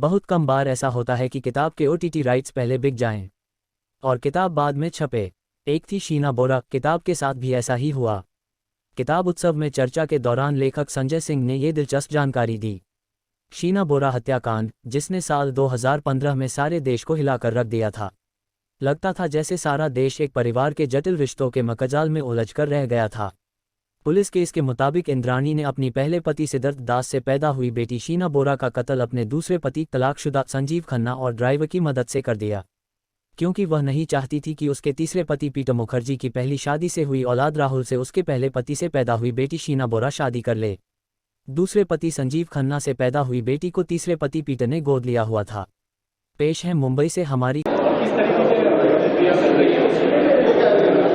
बहुत कम बार ऐसा होता है कि किताब के OTT राइट्स पहले बिक जाएं और किताब बाद में छपे। एक थी शीना बोरा, किताब के साथ भी ऐसा ही हुआ। किताब उत्सव में चर्चा के दौरान लेखक संजय सिंह ने ये दिलचस्प जानकारी दी। शीना बोरा हत्याकांड, जिसने साल 2015 में सारे देश को हिलाकर रख दिया था। लगता था जैसे सारा देश एक परिवार के जटिल रिश्तों के मकजाल में उलझकर रह गया था। पुलिस केस के मुताबिक इंद्राणी ने अपनी पहले पति सिद्धार्थ दास से पैदा हुई बेटी शीना बोरा का कत्ल अपने दूसरे पति तलाकशुदा संजीव खन्ना और ड्राइवर की मदद से कर दिया, क्योंकि वह नहीं चाहती थी कि उसके तीसरे पति पीटर मुखर्जी की पहली शादी से हुई औलाद राहुल से उसके पहले पति से पैदा हुई बेटी शीना बोरा शादी कर ले। दूसरे पति संजीव खन्ना से पैदा हुई बेटी को तीसरे पति पीटर ने गोद लिया हुआ था। पेश है मुंबई से हमारी।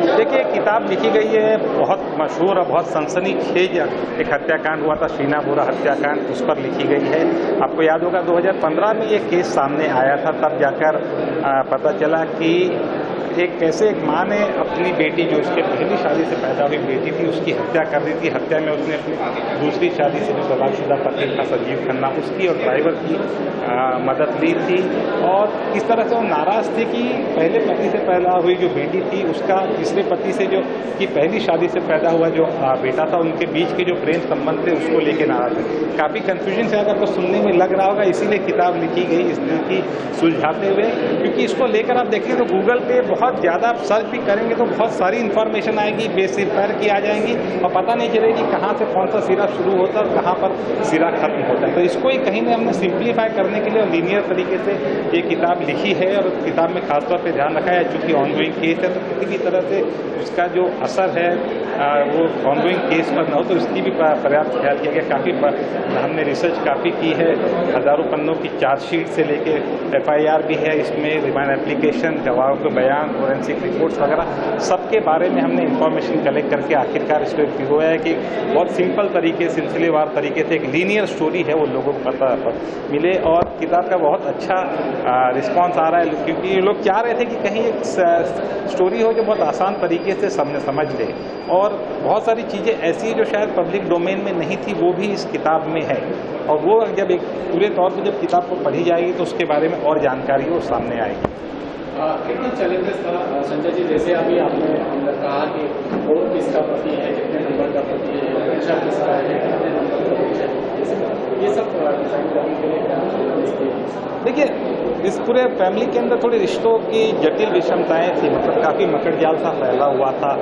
देखिए, किताब लिखी गई है, बहुत मशहूर और बहुत सनसनीखेज एक हत्याकांड हुआ था, शीना बोरा हत्याकांड, उस पर लिखी गई है। आपको याद होगा 2015 में ये केस सामने आया था, तब जाकर पता चला कि कैसे एक माँ ने अपनी बेटी, जो उसके पहली शादी से पैदा हुई बेटी थी, उसकी हत्या कर दी थी। हत्या में उसने अपनी दूसरी शादी से जो तलाकशुदा पति था संजीव खन्ना, उसकी और ड्राइवर की मदद ली थी। और इस तरह से वो नाराज़ थे कि पहले पति से पैदा हुई जो बेटी थी, उसका तीसरे पति से जो कि पहली शादी से पैदा हुआ जो बेटा था, उनके बीच के जो प्रेम संबंध थे उसको लेके नाराज़ थे। काफ़ी कन्फ्यूजन से आपको सुनने में लग रहा होगा, इसीलिए किताब लिखी गई इस दिल की सुलझाते हुए। क्योंकि इसको लेकर आप देखेंगे तो गूगल पे बहुत ज़्यादा आप सर्च भी करेंगे तो बहुत सारी इन्फॉर्मेशन आएगी, बेसिर पैर की आ जाएंगी और पता नहीं चलेगी कहाँ से कौन सा सिरा शुरू होता है और कहाँ पर सिरा खत्म होता है। तो इसको ही कहीं ने हमने सिंप्लीफाई करने के लिए और लीनियर तरीके से ये किताब लिखी है। और किताब में खासतौर पर ध्यान रखा है, चूँकि ऑनगोइंग केस है तो किसी भी तरह से उसका जो असर है वो ऑनगोइंग केस पर न हो, तो इसकी भी पर्याप्त ख्याल किया गया। काफ़ी हमने रिसर्च काफ़ी की है, हज़ारों पन्नों की चार्जशीट से लेके FIR भी है इसमें, रिमांड एप्लीकेशन, गवाहों के बयान, फोरेंसिक रिपोर्ट्स वगैरह सबके बारे में हमने इंफॉर्मेशन कलेक्ट करके आखिरकार इसको भिगोया है कि बहुत सिंपल तरीके, सिलसिलेवार तरीके से एक लीनियर स्टोरी है वो लोगों को पता मिले। और किताब का बहुत अच्छा रिस्पॉन्स आ रहा है, क्योंकि ये लोग चाह रहे थे कि कहीं एक स्टोरी हो जो बहुत आसान तरीके से सबने समझ ले। और बहुत सारी चीज़ें ऐसी जो शायद पब्लिक डोमेन में नहीं थी वो भी इस किताब में है, और वो जब एक पूरे तौर पर जब किताब को पढ़ी जाएगी तो उसके बारे में और जानकारी वो सामने आएगी। कितने चैलेंजेस था संजय जी, जैसे अभी आपने कहा कि कौन किसका पति है, कितने नंबर का पति है, पेशा किसका है, कितने नंबर का पेशा है, ये सब डिसाइड करने के लिए क्या? देखिए, इस पूरे फैमिली के अंदर थोड़ी रिश्तों की जटिल विषमताएं थी, मतलब काफ़ी मकड़जाल सा फैला हुआ था।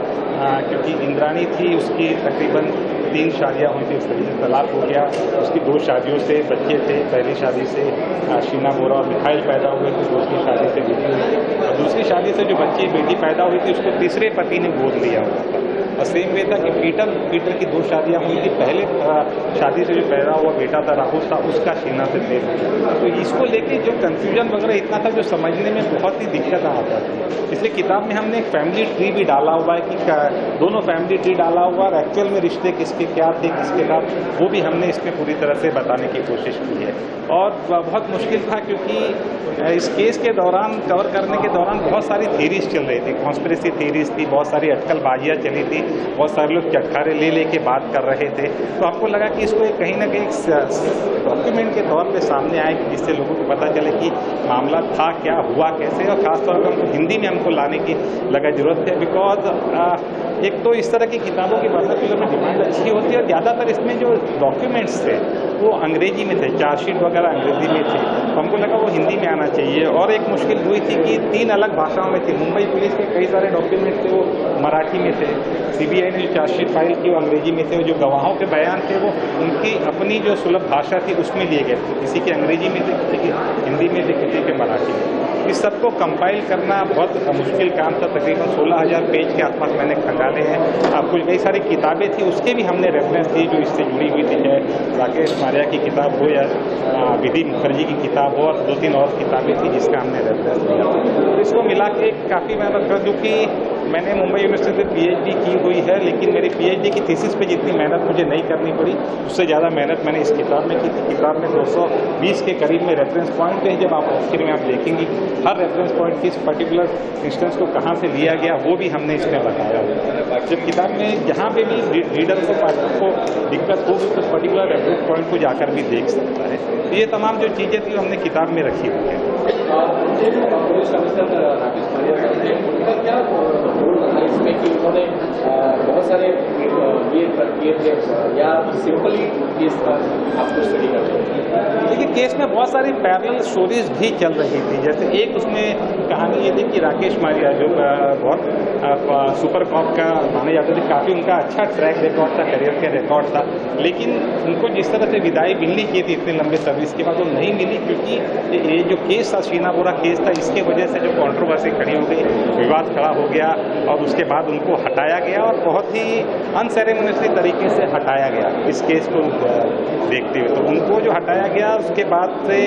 क्योंकि इंद्राणी थी, उसकी तकरीबन 3 शादियाँ हुई थी, उस तरीके से तलाक हो गया। उसकी 2 शादियों से बच्चे थे, पहली शादी से शीना बोरा और मिखाइल पैदा हुए थे, दूसरी शादी से बेटी हुई, और दूसरी शादी से जो बेटी पैदा हुई थी उसको तीसरे पति ने गोद लिया हुआ था। और सेम वे था कि पीटर की 2 शादियाँ हुई थी, पहले शादी से जो पैदा हुआ बेटा था राहुल था, उसका शीना से प्रेम हुआ। तो इसको लेके जो कन्फ्यूजन वगैरह इतना था जो समझने में बहुत ही दिक्कत आता थी। इसलिए किताब में हमने एक फैमिली ट्री भी डाला हुआ है कि दोनों फैमिली ट्री डाला हुआ है, एक्चुअल में रिश्ते किसके क्या थे, किसके साथ, वो भी हमने इसमें पूरी तरह से बताने की कोशिश की है। और बहुत मुश्किल था क्योंकि इस केस के दौरान, कवर करने के दौरान बहुत सारी थीरीज चल रही थी, कॉन्स्पिरेसी थीरीज थी, बहुत सारी अटकलबाजियाँ चली थी, बहुत सारे लोग चटखारे ले के बात कर रहे थे। तो हमको लगा कि इसको कहीं ना कहीं डॉक्यूमेंट के तौर पे सामने आए, जिससे लोगों को पता चले कि मामला था क्या, हुआ कैसे। और ख़ासतौर पर हमको हिंदी में हमको लाने की लगा ज़रूरत है, बिकॉज एक तो इस तरह की किताबों की वर्नाक्युलर में डिमांड अच्छी होती है, और ज़्यादातर इसमें जो डॉक्यूमेंट्स थे वो अंग्रेजी में थे, चार्जशीट वगैरह अंग्रेजी में थे, तो हमको लगा वो हिंदी में आना चाहिए। और एक मुश्किल हुई थी कि 3 अलग भाषाओं में थी। मुंबई पुलिस के कई सारे डॉक्यूमेंट थे वो मराठी में थे, CBI ने जो चार्जशीट फाइल की वो अंग्रेजी में थे, जो गवाहों के बयान थे वो उनकी अपनी जो सुलभ भाषा थी उसमें लिए गए थे, किसी की अंग्रेजी में थे, किसी की हिंदी में थे, किसी के मराठी में। इस सबको कंपाइल करना बहुत मुश्किल काम था। तकरीबन 16,000 पेज के आसपास मैंने खंगाले हैं। आपको कई सारी किताबें थी उसके भी हमने रेफरेंस दी जो इससे जुड़ी हुई थी, चाहे राकेश मारिया की किताब हो या विधि मुखर्जी की किताब हो, और 2-3 और किताबें थी जिसका हमने रेफरेंस दिया। तो इसको मिला के काफ़ी मेहनत कर, जो कि मैंने मुंबई यूनिवर्सिटी से पीएचडी की हुई है, लेकिन मेरी पीएचडी की थीसिस पे जितनी मेहनत मुझे नहीं करनी पड़ी, उससे ज़्यादा मेहनत मैंने इस किताब में की थी। किताब में 220 के करीब में रेफरेंस पॉइंट हैं। जब आप आखिर में आप देखेंगी हर रेफरेंस पॉइंट किस पर्टिकुलर इंस्टेंस को कहाँ से लिया गया, वो भी हमने इसमें बताया हुआ। जब किताब में जहाँ पे भी रीडर को, पाठक को दिक्कत होगी तो पर्टिकुलर रेफरेंस पॉइंट को जाकर भी देख सकता है। तो ये तमाम जो चीज़ें थी हमने किताब में रखी हुई है। पुलिस कमिश्नर राकेश मारिया साहब ने उनका क्या रोल रहा इसमें कि उन्होंने बहुत सारे ये किए थे या सिंपली केस का आपको स्टडी करते हैं? देखिए, केस में बहुत सारी पैरेलल स्टोरीज भी चल रही थी। जैसे एक उसमें कहानी ये थी कि राकेश मारिया जो बहुत सुपर कॉप का माने जाते थे, काफ़ी उनका अच्छा ट्रैक रिकॉर्ड था, करियर का रिकॉर्ड था, लेकिन उनको जिस तरह से विदाई मिलनी चाहिए थी इतने लंबे सर्विस के बाद, वो नहीं मिली। क्योंकि ये जो केस था, शीना बोरा केस था, इसके वजह से जो कंट्रोवर्सी खड़ी हो गई, विवाद खड़ा हो गया और उसके बाद उनको हटाया गया और बहुत ही अनसेरेमनियसली तरीके से हटाया गया इस केस को देखते हुए। तो उनको जो हटाया गया उसके बाद से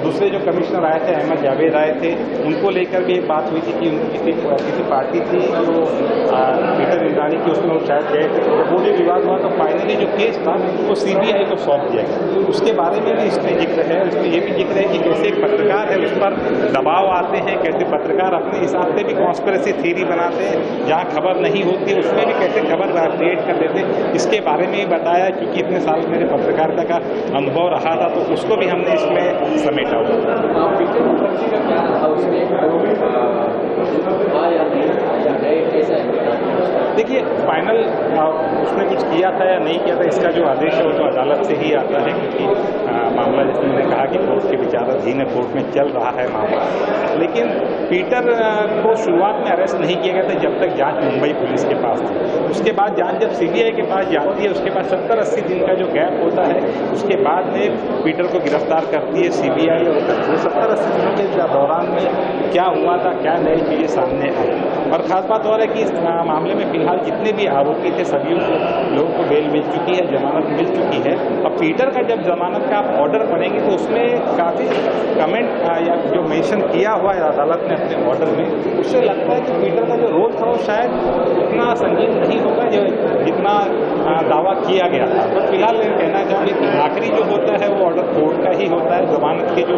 दूसरे जो कमिश्नर आए थे, अहमद जावेद आए थे, उनको लेकर भी एक बात हुई थी कि उनकी किसी पार्टी थी जो पीटर इंद्राणी की, उसमें वो शायद गए थे, तो वो भी विवाद हुआ। तो फाइनली जो केस था वो सीबीआई को सौंप दिया गया। उसके बारे में भी इसमें जिक्र है। उसमें ये भी जिक्र है कि कैसे एक पत्रकार है उस पर दबाव आते हैं, कैसे पत्रकार अपने हिसाब से भी कॉन्स्पिरेसी थ्योरी बनाते हैं, जहाँ खबर नहीं होती उसमें भी कैसे खबर क्रिएट कर देते हैं। इसके बारे में ही बताया, क्योंकि इतने साल मेरे पत्रकारिता का अनुभव रहा था, तो उसको भी हमने इसमें समेटा हुआ। पीटर मुखर्जी का क्या रहा उसमें देखिए, फाइनल उसने कुछ किया था या नहीं किया था, इसका जो आदेश है वो तो अदालत से ही आता है। क्योंकि मामला, जैसे मैंने कहा कि कोर्ट के विचाराधीन है, कोर्ट में चल रहा है मामला। लेकिन पीटर को शुरुआत में अरेस्ट नहीं किया गया था जब तक जांच मुंबई पुलिस के पास थी। उसके बाद जांच जब सीबीआई के पास जाती है, उसके बाद 70-80 दिन का जो गैप होता है, उसके बाद में पीटर को गिरफ्तार करती है सीबीआई। और 70-80 दिनों के दौरान में क्या हुआ था, क्या नई चीज़ें सामने आई। और ख़ास बात और है कि इस मामले में फिलहाल जितने भी आरोपी थे सभी लोगों को बेल मिल चुकी है, जमानत मिल चुकी है। अब पीटर का जब जमानत का आप ऑर्डर पढ़ेंगे तो उसमें काफ़ी कमेंट या जो मेंशन किया हुआ है अदालत ने अपने ऑर्डर में, उससे लगता है कि पीटर का जो रोल था वो शायद उतना संगीन नहीं होगा जो जितना दावा किया गया था। पर फिलहाल मैं कहना चाहूँगी कि आखिरी जो होता है वो ऑर्डर कोर्ट का ही होता है। जमानत के जो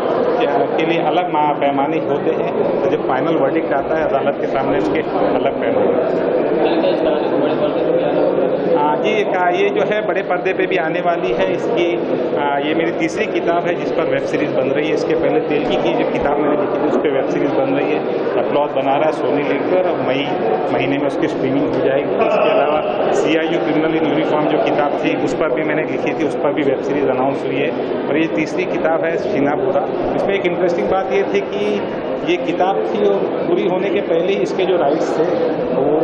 के लिए अलग पैमाने होते हैं, तो जब फाइनल वर्डिक्ट आता है अदालत के सामने उसके अलग पैमाने। जी, ये जो है बड़े पर्दे पे भी आने वाली है। इसकी ये मेरी तीसरी किताब है जिस पर वेब सीरीज़ बन रही है। इसके पहले तेलगी की जो किताब मैंने लिखी थी उस पर वेब सीरीज़ बन रही है। अपलॉज बना रहा है सोनी लिव पर, और मई महीने में उसकी स्ट्रीमिंग हो जाएगी। इसके अलावा CIU क्रिमिनल इन यूनिफॉर्म जो किताब थी उस पर भी मैंने लिखी थी, उस पर भी वेब सीरीज़ अनाउंस हुई है। और ये तीसरी किताब है शीना बोरा। इसमें एक इंटरेस्टिंग बात ये थी कि ये किताब थी और पूरी होने के पहले ही इसके जो राइट्स थे वो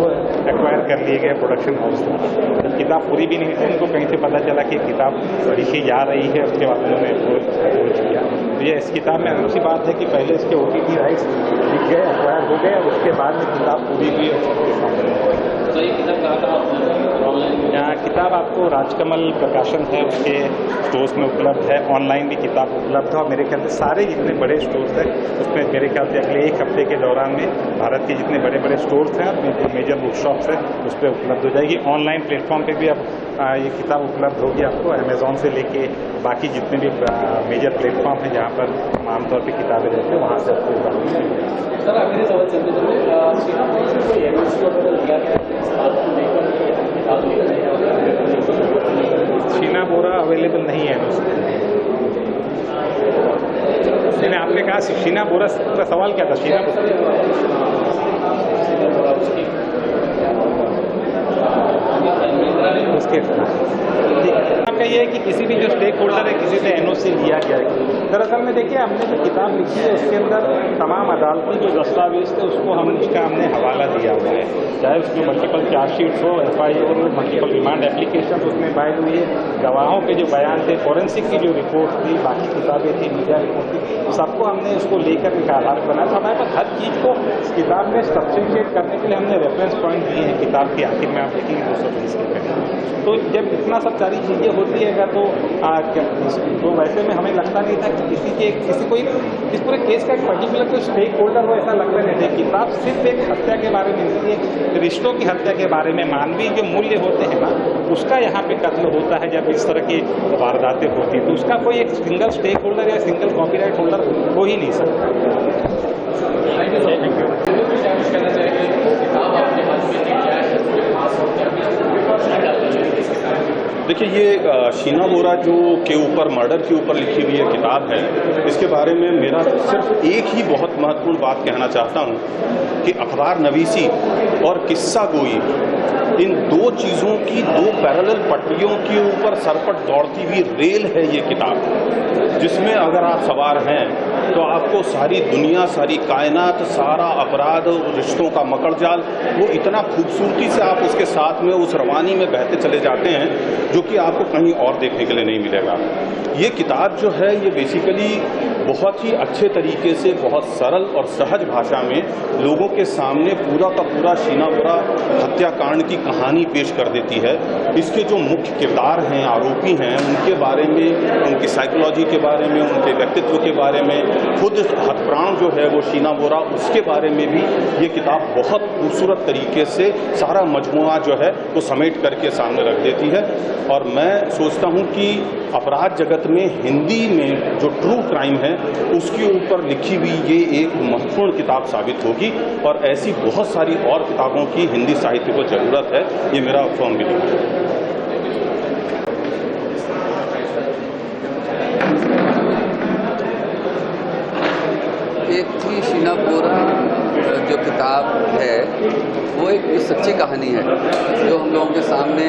एक्वायर कर लिए गए प्रोडक्शन हाउस में। जब किताब पूरी भी नहीं थी, उनको कहीं से पता चला कि किताब लिखी जा रही है, उसके बाद उन्होंने अप्रोच किया। तो ये इस किताब में अच्छी बात है कि पहले इसके OTT राइट्स लिख गए, एक्वायर हो गए, और उसके बाद में किताब पूरी हुई। तो ये किताब कहाँ था ऑनलाइन? यहाँ किताब आपको राजकमल प्रकाशन है उसके स्टोर्स में उपलब्ध है। ऑनलाइन भी किताब उपलब्ध है और मेरे ख्याल से सारे जितने बड़े स्टोर्स हैं उसमें मेरे ख्याल से अगले एक हफ्ते के दौरान में भारत के जितने बड़े बड़े स्टोर्स हैं, मेजर बुक शॉप्स हैं, उस पर उपलब्ध हो जाएगी। ऑनलाइन प्लेटफॉर्म पे भी अब ये किताब उपलब्ध होगी आपको, अमेजोन से लेके बाकी जितने भी मेजर प्लेटफॉर्म हैं जहाँ पर आमतौर पर किताबें रहती हैं वहाँ से आपको। सर आखिरी सवाल चलते शीना बोरा अवेलेबल नहीं है मैंने आपने कहा शीना बोरा का सवाल क्या था? शीना उसके आपका ये है कि किसी भी जो स्टेक होल्डर है किसी से NOC लिया गया है। दरअसल में देखिए, हमने जो किताब लिखी है उसके अंदर तमाम अदालती जो दस्तावेज थे उसको हमने हवाला दिया हुआ है। चाहे उसमें मल्टीपल चार्जशीट्स हो, FIR हो, मल्टीपल रिमांड एप्लीकेशन उसमें फाइल हुई है, गवाहों के जो बयान थे, फॉरेंसिक की जो रिपोर्ट थी, बाकी किताबें थी, मीडिया रिपोर्ट थी, सबको हमने उसको लेकर एक आधार बनाया। तो हमारे पास हर चीज़ को किताब में सब्स्टिट्यूट करने के लिए हमने रेफरेंस पॉइंट दिए हैं किताब के आखिर में। आप देखेंगे 220 के पहले। तो जब इतना सब सारी चीज़ें होती है तो वैसे में हमें लगता नहीं था कि किसी कोई इस पूरे केस का एक पर्टिकुलर कोई स्टेक होल्डर हो, ऐसा लगता नहीं था। किताब सिर्फ एक हत्या के बारे मिलती है। रिश्तों की हत्या के बारे में मानवीय जो मूल्य होते हैं ना, उसका यहाँ पे कत्ल होता है जब इस तरह की वारदातें होती हैं। तो उसका कोई एक सिंगल स्टेक होल्डर या सिंगल कॉपीराइट होल्डर हो ही नहीं सकता। कहना चाहिए किताब आपके हाथ में क्या है, खास हो क्या देखिए, ये शीना बोरा जो के ऊपर मर्डर के ऊपर लिखी हुई ये किताब है, इसके बारे में मेरा सिर्फ एक ही बहुत महत्वपूर्ण बात कहना चाहता हूँ कि अखबार नवीसी और किस्सा गोई, इन दो चीज़ों की दो पैरेलल पटरियों के ऊपर सरपट दौड़ती हुई रेल है ये किताब, जिसमें अगर आप सवार हैं तो आपको सारी दुनिया, सारी कायनात, सारा अपराध, रिश्तों का मकड़जाल, वो इतना खूबसूरती से आप उसके साथ में उस रवानी में बहते चले जाते हैं जो कि आपको कहीं और देखने के लिए नहीं मिलेगा। ये किताब जो है ये बेसिकली बहुत ही अच्छे तरीके से, बहुत सरल और सहज भाषा में लोगों के सामने पूरा का पूरा शीना बोरा हत्याकांड की कहानी पेश कर देती है। इसके जो मुख्य किरदार हैं, आरोपी हैं, उनके बारे में, उनकी साइकोलॉजी के बारे में, उनके व्यक्तित्व के बारे में, खुद हतप्राण जो है वो शीना बोरा, उसके बारे में भी ये किताब बहुत खूबसूरत तरीके से सारा मजमुआ जो है वो समेट करके सामने रख देती है। और मैं सोचता हूँ कि अपराध जगत में हिंदी में जो ट्रू क्राइम है उसके ऊपर लिखी हुई ये एक महत्वपूर्ण किताब साबित होगी, और ऐसी बहुत सारी और किताबों की हिंदी साहित्य को ज़रूरत है, ये मेरा फर्म बिलीव है। एक थी शीना बोरा जो किताब है, वो एक सच्ची कहानी है जो हम लोगों के सामने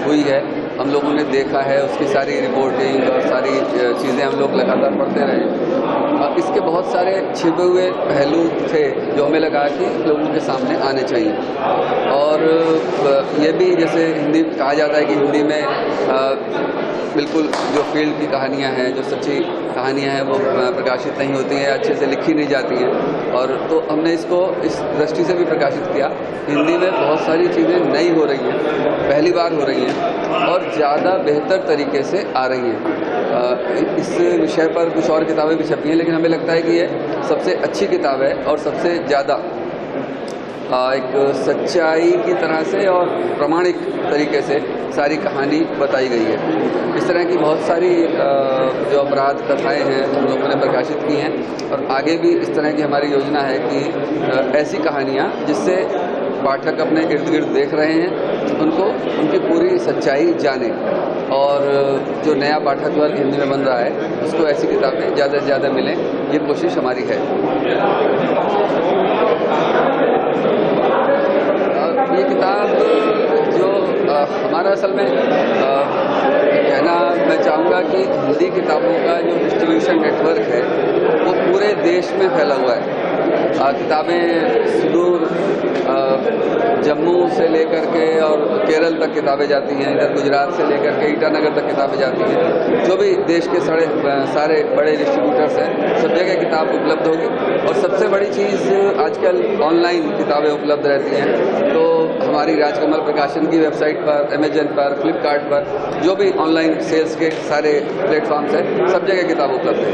हुई है, हम लोगों ने देखा है, उसकी सारी रिपोर्टिंग और सारी चीज़ें हम लोग लगातार पढ़ते रहे। इसके बहुत सारे छिपे हुए पहलू थे जो हमें लगा कि लोगों के सामने आने चाहिए। और ये भी जैसे हिंदी कहा जाता है कि हिंदी में बिल्कुल जो फील्ड की कहानियाँ हैं, जो सच्ची कहानियाँ हैं, वो प्रकाशित नहीं होती हैं, अच्छे से लिखी नहीं जाती हैं। और तो हमने इसको इस दृष्टि से भी प्रकाशित किया। हिंदी में बहुत सारी चीज़ें नई हो रही हैं, पहली बार हो रही हैं और ज़्यादा बेहतर तरीके से आ रही हैं। इस विषय पर कुछ और किताबें भी छपी हैं, लेकिन हमें लगता है कि ये सबसे अच्छी किताब है और सबसे ज़्यादा एक सच्चाई की तरह से और प्रमाणिक तरीके से सारी कहानी बताई गई है। इस तरह की बहुत सारी जो अपराध कथाएं हैं हम लोगों ने प्रकाशित की हैं, और आगे भी इस तरह की हमारी योजना है कि ऐसी कहानियाँ जिससे पाठक अपने इर्द गिर्द देख रहे हैं उनको उनकी पूरी सच्चाई जाने, और जो नया पाठक वर्ग हिंदी में बन रहा है उसको ऐसी किताबें ज़्यादा से ज़्यादा मिलें, ये कोशिश हमारी है। ये किताब जो हमारा असल में कहना मैं चाहूँगा कि हिंदी किताबों का जो डिस्ट्रीब्यूशन नेटवर्क है वो पूरे देश में फैला हुआ है। किताबें सुदूर जम्मू से लेकर के और केरल तक किताबें जाती हैं, इधर गुजरात से लेकर के ईटानगर तक किताबें जाती हैं। जो भी देश के सारे बड़े डिस्ट्रीब्यूटर्स हैं सब जगह किताब उपलब्ध होगी, और सबसे बड़ी चीज़ आजकल ऑनलाइन किताबें उपलब्ध रहती हैं। तो हमारी राजकमल प्रकाशन की वेबसाइट पर, अमेजन पर, फ्लिपकार्ट पर, जो भी ऑनलाइन सेल्स के सारे प्लेटफॉर्म्स हैं सब जगह किताब उपलब्ध है।